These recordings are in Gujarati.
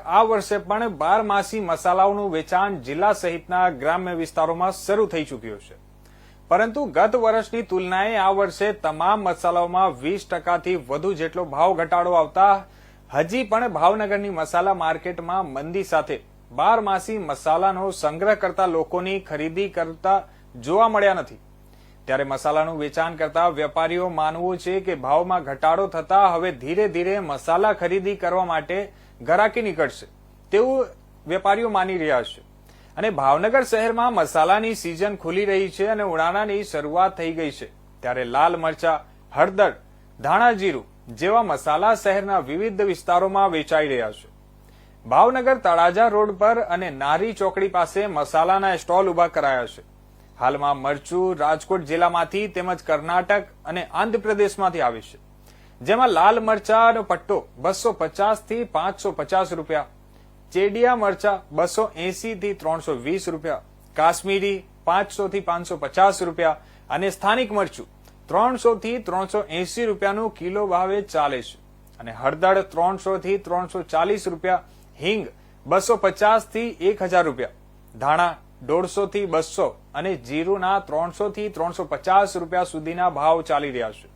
આ વર્ષે પણ 12 મસાલાઓનું વેચાણ જિલ્લા સહિતના ગ્રામ્ય વિસ્તારોમાં શરૂ થઈ ચૂક્યું છે, પરંતુ ગત વર્ષની તુલનાએ આ વર્ષે તમામ મસાલાઓમાં 20%થી વધુ જેટલો ભાવ ઘટાડો આવતા હજી પણ ભાવનગરની મસાલા માર્કેટમાં મંદી સાથે 12 મસાલાનો સંગ્રહ કરતા લોકોની ખરીદી કરતા જોવા મળ્યા નથી। ત્યારે મસાલાનું વેચાણ કરતા વેપારીઓ માનવું છે કે ભાવમાં ઘટાડો થતા હવે ધીરે ધીરે મસાલા ખરીદી કરવા માટે ગ્રાહકી નીકળશે તેવું વેપારીઓ માની રહ્યા છે। અને ભાવનગર શહેરમાં મસાલાની સિઝન ખુલી રહી છે અને ઉનાળાની શરૂઆત થઈ ગઈ છે, ત્યારે લાલ મરચા, હળદર, ધાણા જીરું જેવા મસાલા શહેરના વિવિધ વિસ્તારોમાં વેચાઈ રહ્યા છે। ભાવનગર તળાજા રોડ પર અને નારી ચોકડી પાસે મસાલાના સ્ટોલ ઉભા કરાયા છે। હાલમાં મરચું રાજકોટ જિલ્લામાંથી તેમજ કર્ણાટક અને આંધ્રપ્રદેશમાંથી આવે છે, જેમાં લાલ મરચાનો પટ્ટો 250 થી 550 રૂપિયા, ચેડિયા મરચા 280 થી 320 રૂપિયા, કાશ્મીરી 500 થી 550 રૂપિયા અને સ્થાનિક મરચું 300 થી 380 રૂપિયાનું કિલો ભાવે ચાલે છે। અને હળદર 300 થી 340 રૂપિયા, હિંગ 250 થી 1000 રૂપિયા, ધાણા 150 થી 200 અને જીરુના 300 થી 350 રૂપિયા સુધીના ભાવ ચાલી રહ્યા છે।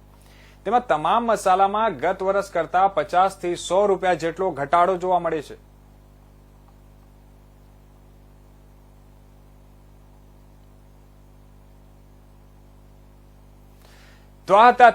તેમાં તમામ મસાલામાં ગત વર્ષ કરતા 50 થી 100 રૂપિયા જેટલો ઘટાડો જોવા મળે છે। તો આ હતા